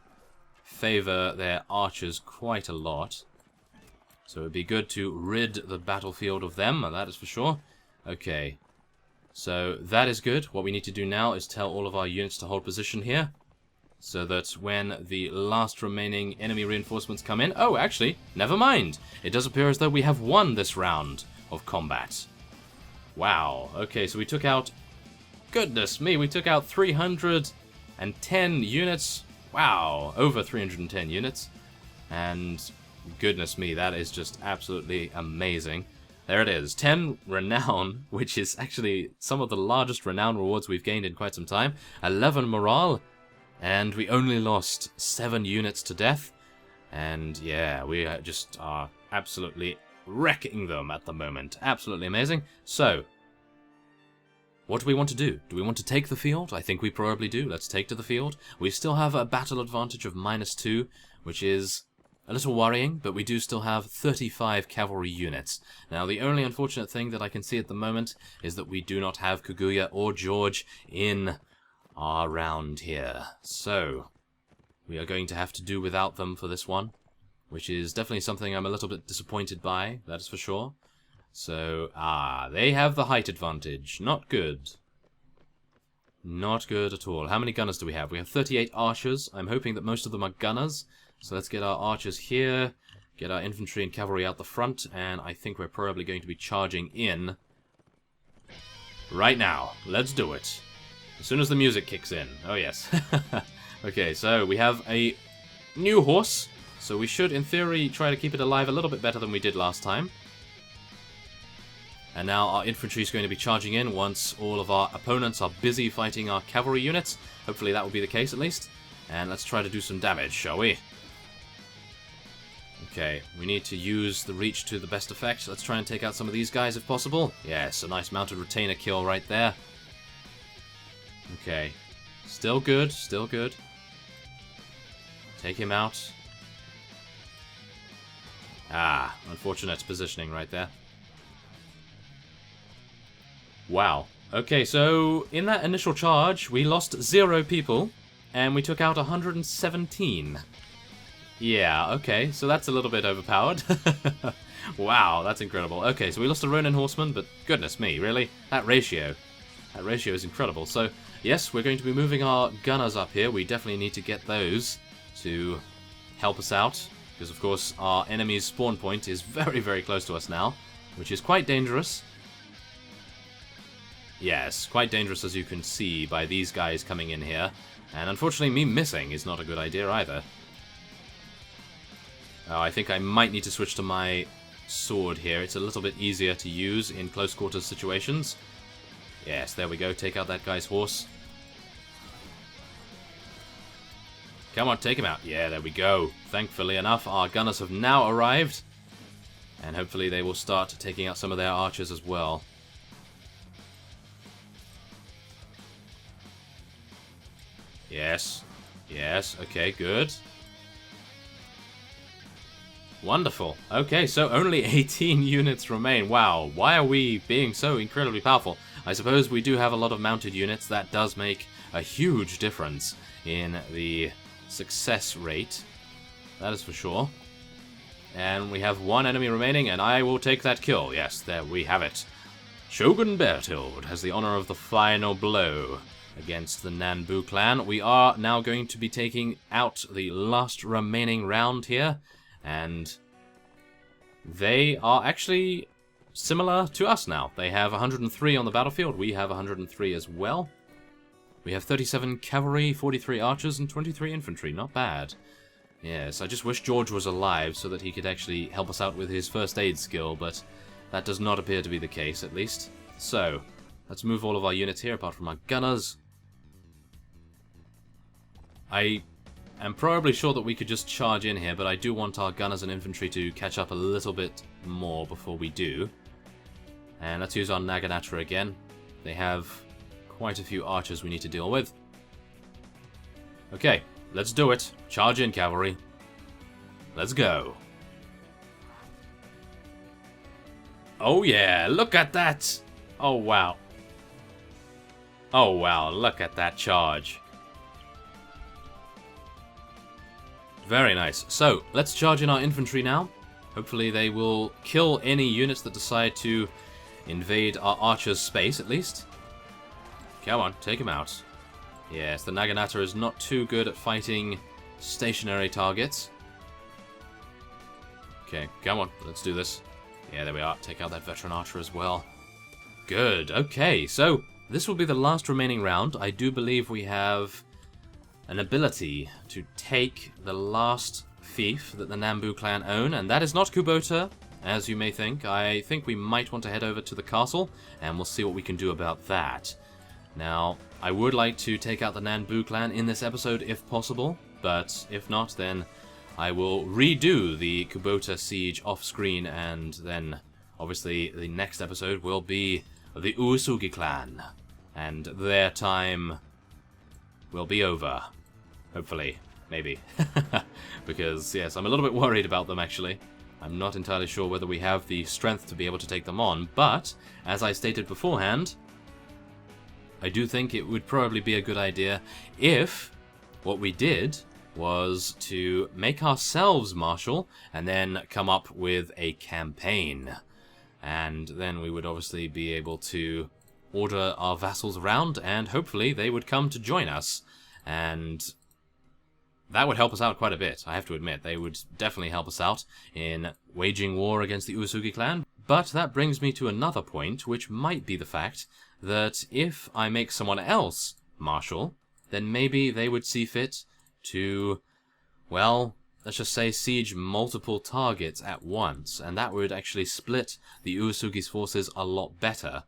favor their archers quite a lot. So it would be good to rid the battlefield of them, that is for sure. Okay. So that is good. What we need to do now is tell all of our units to hold position here, so that when the last remaining enemy reinforcements come in... Oh, actually, never mind. It does appear as though we have won this round of combat. Wow. Okay, so we took out... Goodness me, we took out 310 units. Wow, over 310 units. And goodness me, that is just absolutely amazing. There it is, 10 renown, which is actually some of the largest renown rewards we've gained in quite some time. 11 morale, and we only lost 7 units to death. And yeah, we just are absolutely wrecking them at the moment. Absolutely amazing. So, what do we want to do? Do we want to take the field? I think we probably do. Let's take to the field. We still have a battle advantage of -2, which is a little worrying, but we do still have 35 cavalry units. Now, the only unfortunate thing that I can see at the moment is that we do not have Kaguya or George in our round here. So, we are going to have to do without them for this one, which is definitely something I'm a little bit disappointed by, that is for sure. So, they have the height advantage. Not good. Not good at all. How many gunners do we have? We have 38 archers. I'm hoping that most of them are gunners. So let's get our archers here, get our infantry and cavalry out the front, and I think we're probably going to be charging in right now. Let's do it. As soon as the music kicks in. Oh, yes. Okay, so we have a new horse, so we should, in theory, try to keep it alive a little bit better than we did last time. And now our infantry is going to be charging in once all of our opponents are busy fighting our cavalry units. Hopefully that will be the case, at least. And let's try to do some damage, shall we? Okay, we need to use the reach to the best effect. Let's try and take out some of these guys if possible. Yes, a nice mounted retainer kill right there. Okay, still good, still good. Take him out. Unfortunate positioning right there. Wow. Okay, so in that initial charge, we lost 0 people, and we took out 117. Yeah, okay, so that's a little bit overpowered. Wow, that's incredible. Okay, so we lost a Ronin horseman, but goodness me, really? That ratio is incredible. So, yes, we're going to be moving our gunners up here. We definitely need to get those to help us out, because of course our enemy's spawn point is very, very close to us now, which is quite dangerous. Yes, quite dangerous, as you can see by these guys coming in here. And unfortunately, me missing is not a good idea either. Oh, I think I might need to switch to my sword here. It's a little bit easier to use in close quarters situations. Yes, there we go. Take out that guy's horse. Come on, take him out. Yeah, there we go. Thankfully enough, our gunners have now arrived. And hopefully they will start taking out some of their archers as well. Yes. Yes, okay, good. Wonderful. Okay, so only 18 units remain. Wow, why are we being so incredibly powerful? I suppose we do have a lot of mounted units. That does make a huge difference in the success rate. That is for sure. And we have 1 enemy remaining, and I will take that kill. Yes, there we have it. Shogun Beartilde has the honor of the final blow against the Nanbu clan. We are now going to be taking out the last remaining round here. And they are actually similar to us now. They have 103 on the battlefield. We have 103 as well. We have 37 cavalry, 43 archers, and 23 infantry. Not bad. Yes, I just wish George was alive so that he could actually help us out with his first aid skill, but that does not appear to be the case, at least. So, let's move all of our units here, apart from our gunners. I am probably sure that we could just charge in here, but I do want our gunners and infantry to catch up a little bit more before we do. And let's use our Naginata again. They have quite a few archers we need to deal with. Okay, let's do it. Charge in, cavalry. Let's go. Oh yeah, look at that! Oh wow. Oh wow, look at that charge. Very nice. So, let's charge in our infantry now. Hopefully they will kill any units that decide to invade our archers' space, at least. Come on, take him out. Yes, the Naginata is not too good at fighting stationary targets. Okay, come on, let's do this. Yeah, there we are. Take out that veteran archer as well. Good, okay, so this will be the last remaining round. I do believe we have an ability to take the last fief that the Nambu clan own, and that is not Kubota, as you may think. I think we might want to head over to the castle, and we'll see what we can do about that. Now, I would like to take out the Nambu clan in this episode if possible, but if not, then I will redo the Kubota siege off-screen, and then, obviously, the next episode will be the Uesugi clan, and their time will be over. Hopefully. Maybe. Because, yes, I'm a little bit worried about them, actually. I'm not entirely sure whether we have the strength to be able to take them on, but, as I stated beforehand, I do think it would probably be a good idea if what we did was to make ourselves marshal and then come up with a campaign. And then we would obviously be able to order our vassals around, and hopefully they would come to join us. And that would help us out quite a bit, I have to admit. They would definitely help us out in waging war against the Uesugi clan. But that brings me to another point, which might be the fact that if I make someone else marshal, then maybe they would see fit to, well, let's just say siege multiple targets at once, and that would actually split the Uesugi's forces a lot better.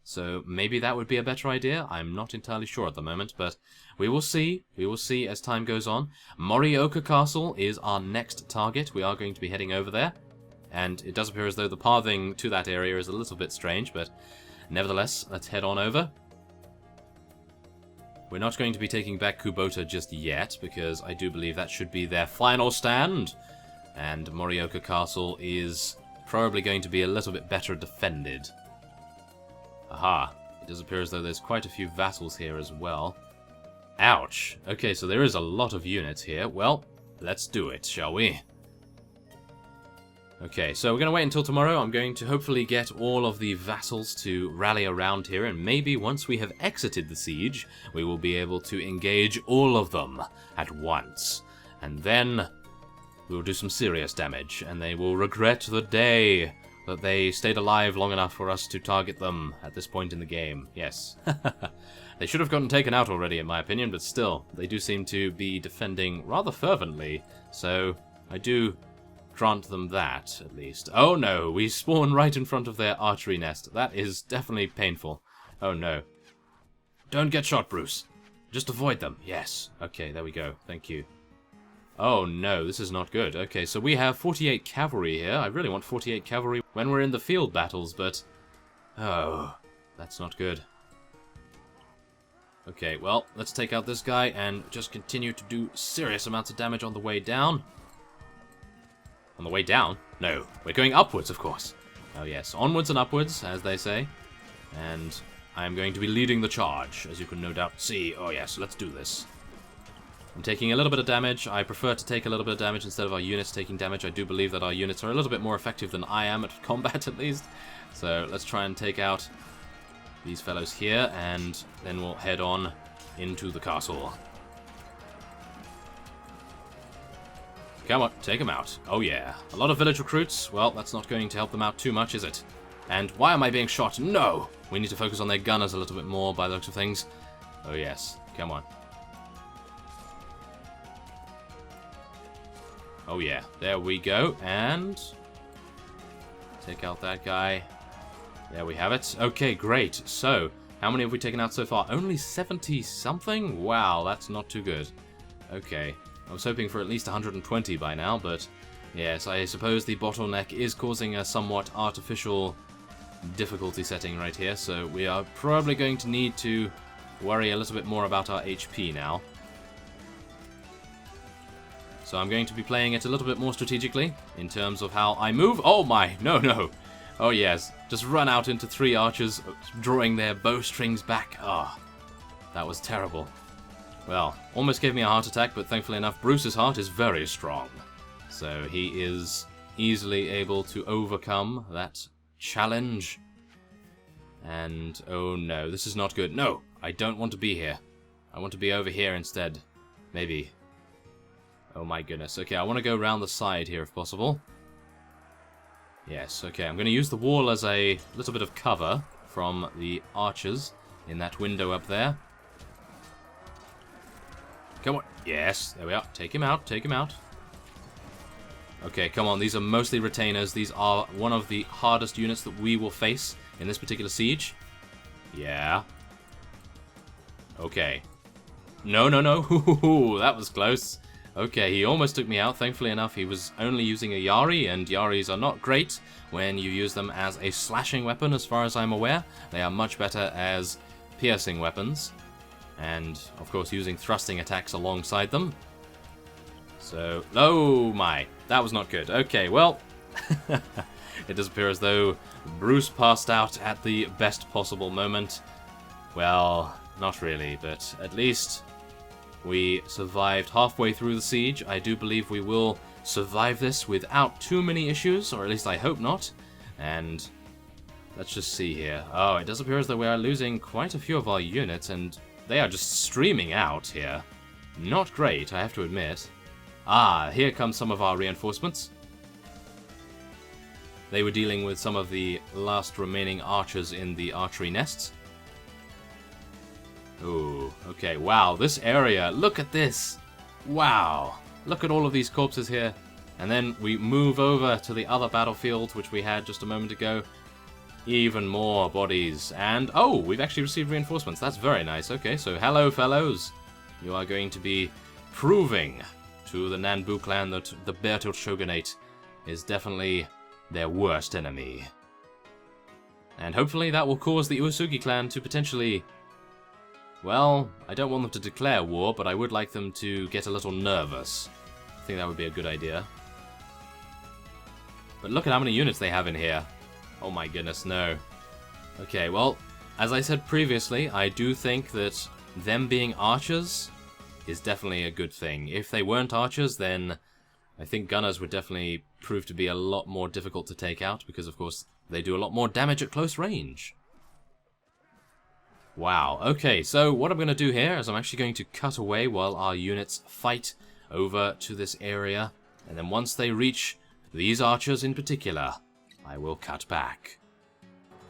So maybe that would be a better idea. I'm not entirely sure at the moment, but we will see. We will see as time goes on. Morioka Castle is our next target. We are going to be heading over there, and it does appear as though the pathing to that area is a little bit strange, but nevertheless, let's head on over. We're not going to be taking back Kubota just yet, because I do believe that should be their final stand, and Morioka Castle is probably going to be a little bit better defended. Aha, it does appear as though there's quite a few vassals here as well. Ouch! Okay, so there is a lot of units here. Well, let's do it, shall we? Okay, so we're going to wait until tomorrow. I'm going to hopefully get all of the vassals to rally around here, and maybe once we have exited the siege, we will be able to engage all of them at once. And then we'll do some serious damage, and they will regret the day that they stayed alive long enough for us to target them at this point in the game. Yes. They should have gotten taken out already, in my opinion, but still, they do seem to be defending rather fervently, so I do grant them that, at least. Oh no, we spawn right in front of their archery nest. That is definitely painful. Oh no. Don't get shot, Bruce. Just avoid them. Yes. Okay, there we go. Thank you. Oh no, this is not good. Okay, so we have 48 cavalry here. I really want 48 cavalry when we're in the field battles, but oh, that's not good. Okay, well, let's take out this guy and just continue to do serious amounts of damage on the way down. On the way down? No, we're going upwards, of course. Oh yes, onwards and upwards, as they say. And I'm going to be leading the charge, as you can no doubt see. Oh yes, let's do this. I'm taking a little bit of damage. I prefer to take a little bit of damage instead of our units taking damage. I do believe that our units are a little bit more effective than I am at combat, at least. So let's try and take out these fellows here, and then we'll head on into the castle. Come on, take them out. Oh yeah. A lot of village recruits. Well, that's not going to help them out too much, is it? And why am I being shot? No! We need to focus on their gunners a little bit more by the looks of things. Oh yes, come on. Oh yeah, there we go, and take out that guy. There we have it. Okay, great. So, how many have we taken out so far? Only 70-something? Wow, that's not too good. Okay, I was hoping for at least 120 by now, but yes, I suppose the bottleneck is causing a somewhat artificial difficulty setting right here, so we are probably going to need to worry a little bit more about our HP now. So I'm going to be playing it a little bit more strategically in terms of how I move. Oh my, no. Oh yes, just run out into 3 archers, drawing their bowstrings back. Ah, that was terrible. Well, almost gave me a heart attack, but thankfully enough, Bruce's heart is very strong. So he is easily able to overcome that challenge. And, oh no, this is not good. No, I don't want to be here. I want to be over here instead. Maybe. Oh my goodness. Okay, I want to go around the side here if possible. Yes, okay, I'm going to use the wall as a little bit of cover from the archers in that window up there. Come on. Yes, there we are. Take him out, take him out. Okay, come on, these are mostly retainers. These are one of the hardest units that we will face in this particular siege. Yeah. Okay. No. That was close. Okay, he almost took me out. Thankfully enough, he was only using a Yari, and Yaris are not great when you use them as a slashing weapon, as far as I'm aware. They are much better as piercing weapons, and, of course, using thrusting attacks alongside them. So, oh my, that was not good. Okay, well, it does appear as though Bruce passed out at the best possible moment. Well, not really, but at least we survived halfway through the siege. I do believe we will survive this without too many issues, or at least I hope not. And let's just see here. Oh, it does appear as though we are losing quite a few of our units, and they are just streaming out here. Not great, I have to admit. Ah, here come some of our reinforcements. They were dealing with some of the last remaining archers in the archery nests. Ooh, okay, wow, this area, look at this! Wow, look at all of these corpses here. And then we move over to the other battlefield, which we had just a moment ago. Even more bodies, and oh, we've actually received reinforcements, that's very nice. Okay, so hello fellows, you are going to be proving to the Nanbu clan that the Beartilde Shogunate is definitely their worst enemy. And hopefully that will cause the Ieyasu clan to potentially, well, I don't want them to declare war, but I would like them to get a little nervous. I think that would be a good idea. But look at how many units they have in here. Oh my goodness, no. Okay, well, as I said previously, I do think that them being archers is definitely a good thing. If they weren't archers, then I think gunners would definitely prove to be a lot more difficult to take out, because of course they do a lot more damage at close range. Wow, okay, so what I'm going to do here is I'm actually going to cut away while our units fight over to this area, and then once they reach these archers in particular, I will cut back.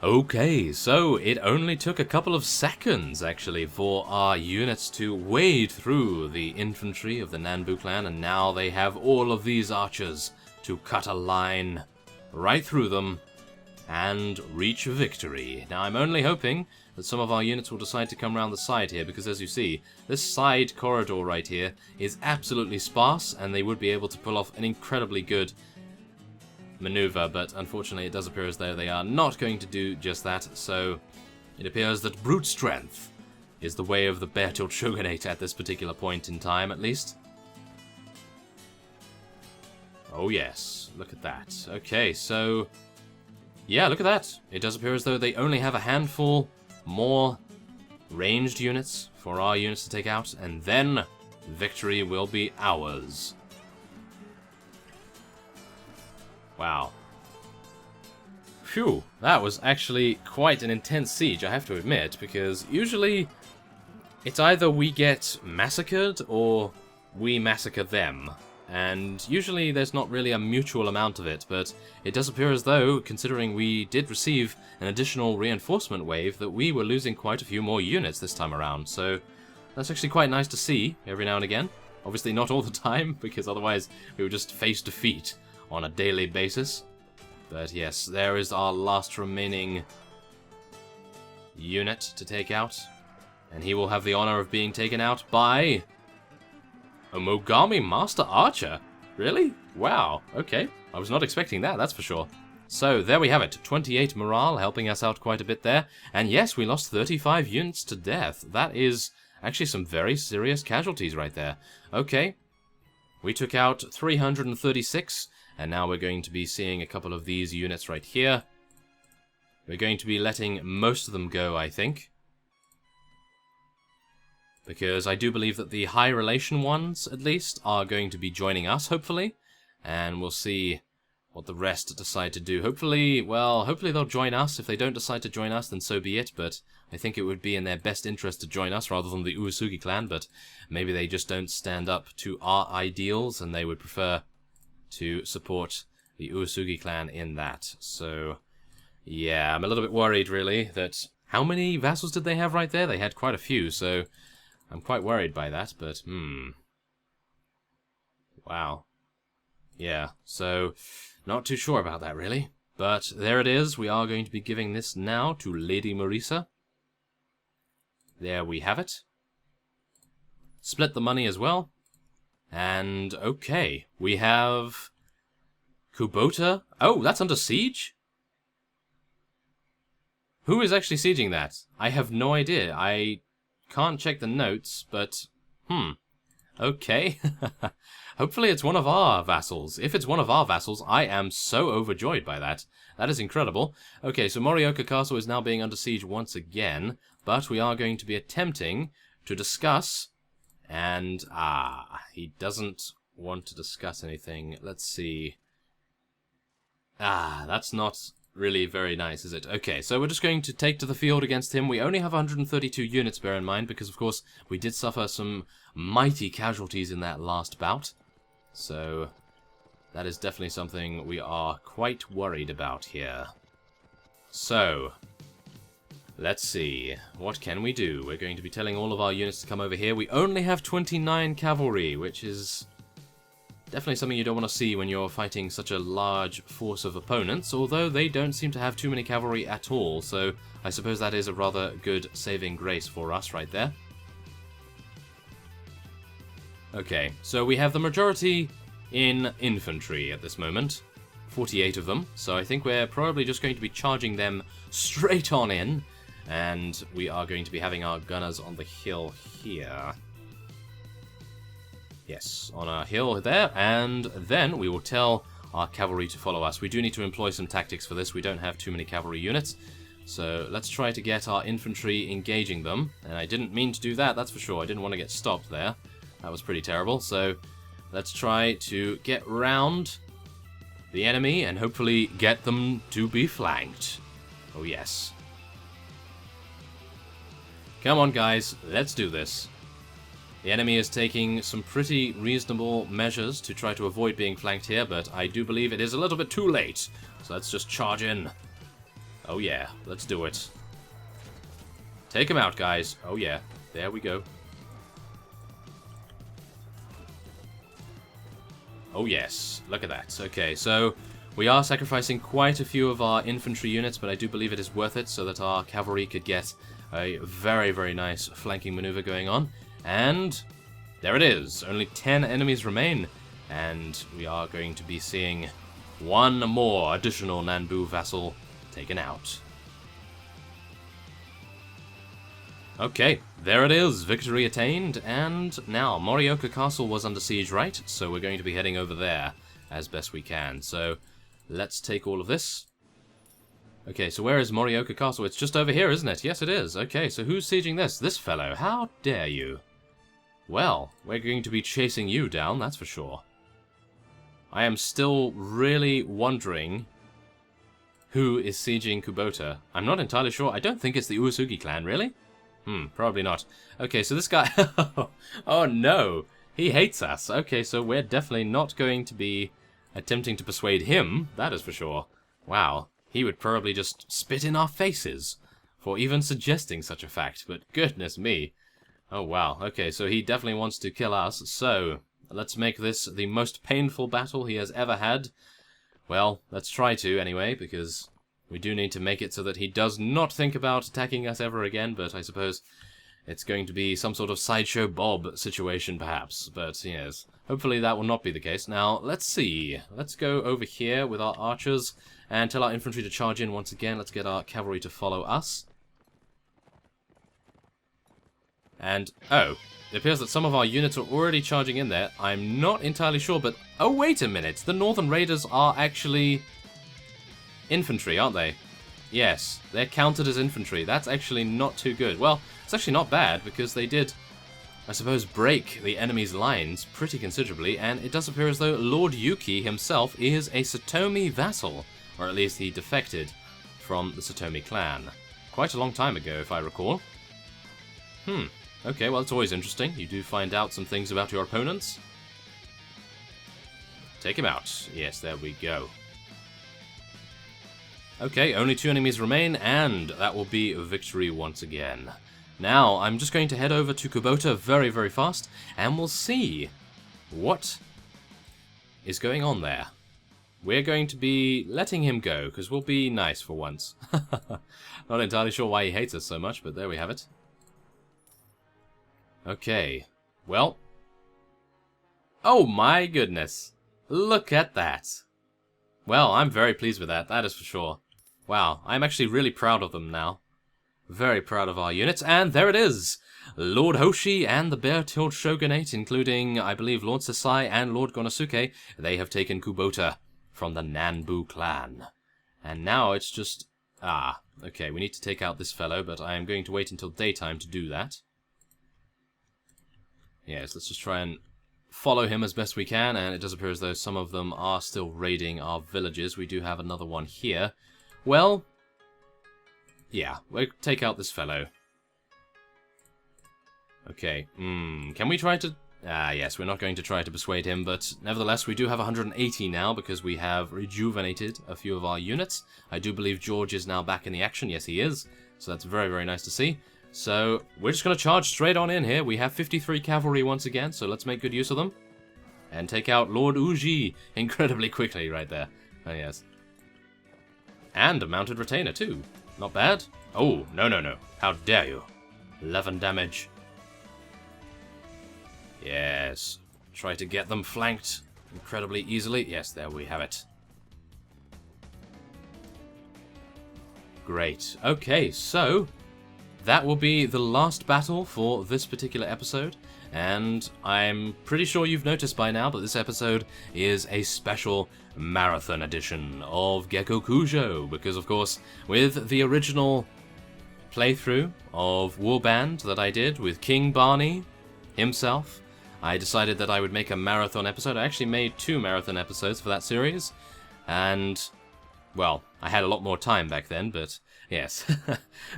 Okay, so it only took a couple of seconds, actually, for our units to wade through the infantry of the Nanbu clan, and now they have all of these archers to cut a line right through them and reach victory. Now, I'm only hoping that some of our units will decide to come around the side here, because as you see, this side corridor right here is absolutely sparse, and they would be able to pull off an incredibly good maneuver, but unfortunately it does appear as though they are not going to do just that, so it appears that brute strength is the way of the Beartilde Shogunate at this particular point in time, at least. Oh yes, look at that. Okay, so yeah, look at that. It does appear as though they only have a handful more ranged units for our units to take out, and then victory will be ours. Wow. Phew, that was actually quite an intense siege, I have to admit, because usually it's either we get massacred or we massacre them. and usually there's not really a mutual amount of it, but it does appear as though, considering we did receive an additional reinforcement wave, that we were losing quite a few more units this time around, so that's actually quite nice to see every now and again. Obviously not all the time, because otherwise we would just face defeat on a daily basis. But yes, there is our last remaining unit to take out, and he will have the honor of being taken out by a Mogami Master Archer. Really? Wow, okay. I was not expecting that, that's for sure. So, there we have it. 28 morale, helping us out quite a bit there. And yes, we lost 35 units to death. That is actually some very serious casualties right there. Okay. We took out 336, and now we're going to be seeing a couple of these units right here. We're going to be letting most of them go, I think, because I do believe that the high relation ones, at least, are going to be joining us, hopefully, and we'll see what the rest decide to do. Hopefully they'll join us. If they don't decide to join us, then so be it, but I think it would be in their best interest to join us rather than the Uesugi clan, but maybe they just don't stand up to our ideals, and they would prefer to support the Uesugi clan in that. So yeah, I'm a little bit worried, really, that... How many vassals did they have right there? They had quite a few, so I'm quite worried by that, but, wow. Yeah, so not too sure about that, really. But there it is. We are going to be giving this now to Lady Marisa. There we have it. Split the money as well. And, okay, we have Kubota. Oh, that's under siege? Who is actually sieging that? I have no idea. I can't check the notes, but... Okay. Hopefully it's one of our vassals. If it's one of our vassals, I am so overjoyed by that. That is incredible. Okay, so Morioka Castle is now being under siege once again, but we are going to be attempting to discuss... And, he doesn't want to discuss anything. Let's see. That's not really very nice, is it? Okay, so we're just going to take to the field against him. We only have 132 units, bear in mind, because, of course, we did suffer some mighty casualties in that last bout. So, that is definitely something we are quite worried about here. So, let's see. What can we do? We're going to be telling all of our units to come over here. We only have 29 cavalry, which is definitely something you don't want to see when you're fighting such a large force of opponents, although they don't seem to have too many cavalry at all, so I suppose that is a rather good saving grace for us right there. Okay, so we have the majority in infantry at this moment. 48 of them, so I think we're probably just going to be charging them straight on in. And we are going to be having our gunners on the hill here. Yes, on our hill there, and then we will tell our cavalry to follow us. We do need to employ some tactics for this. We don't have too many cavalry units, so let's try to get our infantry engaging them. And I didn't mean to do that, that's for sure. I didn't want to get stopped there. That was pretty terrible, so let's try to get round the enemy and hopefully get them to be flanked. Oh yes. Come on, guys, let's do this. The enemy is taking some pretty reasonable measures to try to avoid being flanked here, but I do believe it is a little bit too late. So let's just charge in. Oh yeah, let's do it. Take him out, guys. Oh yeah, there we go. Oh yes, look at that. Okay, so we are sacrificing quite a few of our infantry units, but I do believe it is worth it so that our cavalry could get a very, very nice flanking maneuver going on. And there it is. Only 10 enemies remain. And we are going to be seeing one more additional Nanbu vassal taken out. Okay, there it is. Victory attained. And now, Morioka Castle was under siege, right? So we're going to be heading over there as best we can. So let's take all of this. Okay, so where is Morioka Castle? It's just over here, isn't it? Yes, it is. Okay, so who's sieging this? This fellow. How dare you? Well, we're going to be chasing you down, that's for sure. I am still really wondering who is sieging Kubota. I'm not entirely sure. I don't think it's the Uesugi clan, really? Probably not. Okay, so this guy... Oh no! He hates us. Okay, so we're definitely not going to be attempting to persuade him, that is for sure. Wow, he would probably just spit in our faces for even suggesting such a fact, but goodness me. Oh wow, okay, so he definitely wants to kill us, so let's make this the most painful battle he has ever had. Well, let's try to anyway, because we do need to make it so that he does not think about attacking us ever again, but I suppose it's going to be some sort of Sideshow Bob situation, perhaps. But, yes, hopefully that will not be the case. Now, let's see. Let's go over here with our archers and tell our infantry to charge in once again. Let's get our cavalry to follow us. And, oh, it appears that some of our units are already charging in there. I'm not entirely sure, but... Oh, wait a minute! The Northern Raiders are actually infantry, aren't they? Yes, they're counted as infantry. That's actually not too good. Well, it's actually not bad, because they did, I suppose, break the enemy's lines pretty considerably, and it does appear as though Lord Yuki himself is a Satomi vassal, or at least he defected from the Satomi clan. Quite a long time ago, if I recall. Okay, well, it's always interesting. You do find out some things about your opponents. Take him out. Yes, there we go. Okay, only 2 enemies remain, and that will be a victory once again. Now, I'm just going to head over to Kubota very, very fast, and we'll see what is going on there. We're going to be letting him go, because we'll be nice for once. Not entirely sure why he hates us so much, but there we have it. Okay, well. Oh my goodness. Look at that. Well, I'm very pleased with that, that is for sure. Wow, I'm actually really proud of them now. Very proud of our units, and there it is! Lord Hoshi and the Beartilde Shogunate, including, I believe, Lord Sasai and Lord Gonosuke, they have taken Kubota from the Nanbu clan. And now it's just... okay, we need to take out this fellow, but I am going to wait until daytime to do that. Yes, let's just try and follow him as best we can, and it does appear as though some of them are still raiding our villages. We do have another one here. Well, yeah, we'll take out this fellow. Okay, can we try to... yes, we're not going to try to persuade him, but nevertheless, we do have 180 now because we have rejuvenated a few of our units. I do believe George is now back in the action. Yes, he is. So that's very, very nice to see. So, we're just going to charge straight on in here. We have 53 cavalry once again, so let's make good use of them. And take out Lord Ouchi incredibly quickly right there. Oh, yes. And a mounted retainer, too. Not bad. Oh, no, no, no. How dare you. 11 damage. Yes. Try to get them flanked incredibly easily. Yes, there we have it. Great. Okay, so... that will be the last battle for this particular episode, and I'm pretty sure you've noticed by now that this episode is a special marathon edition of Gekokujo, because of course, with the original playthrough of Warband that I did with King Barney himself, I decided that I would make a marathon episode. I actually made 2 marathon episodes for that series, and, well, I had a lot more time back then, but yes,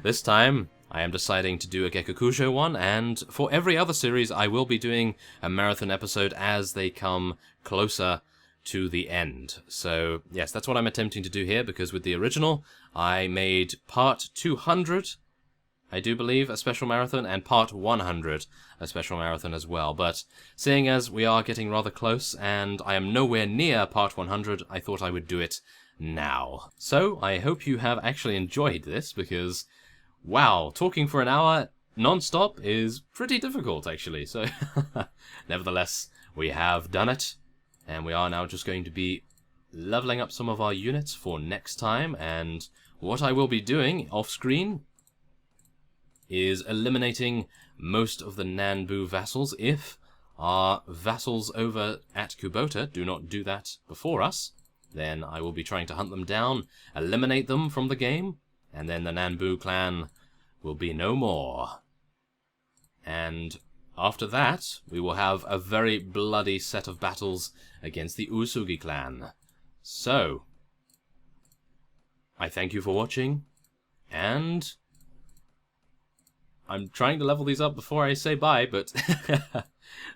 this time I am deciding to do a Gekokujo one, and for every other series I will be doing a marathon episode as they come closer to the end. So, yes, that's what I'm attempting to do here, because with the original, I made part 200, I do believe, a special marathon, and part 100 a special marathon as well. But seeing as we are getting rather close, and I am nowhere near part 100, I thought I would do it now. So, I hope you have actually enjoyed this, because... wow, talking for an hour non-stop is pretty difficult, actually. So, nevertheless, we have done it. And we are now just going to be leveling up some of our units for next time. And what I will be doing off-screen is eliminating most of the Nanbu vassals. If our vassals over at Kubota do not do that before us, then I will be trying to hunt them down, eliminate them from the game, and then the Nanbu clan will be no more. And after that, we will have a very bloody set of battles against the Usugi clan. So, I thank you for watching, and I'm trying to level these up before I say bye, but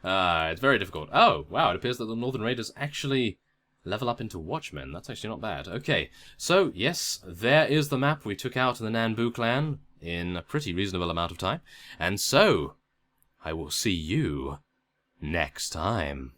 It's very difficult. Oh, wow, it appears that the Northern Raiders actually level up into Watchmen. That's actually not bad. Okay, so, yes, there is the map. We took out the Nanbu clan in a pretty reasonable amount of time. And so, I will see you next time.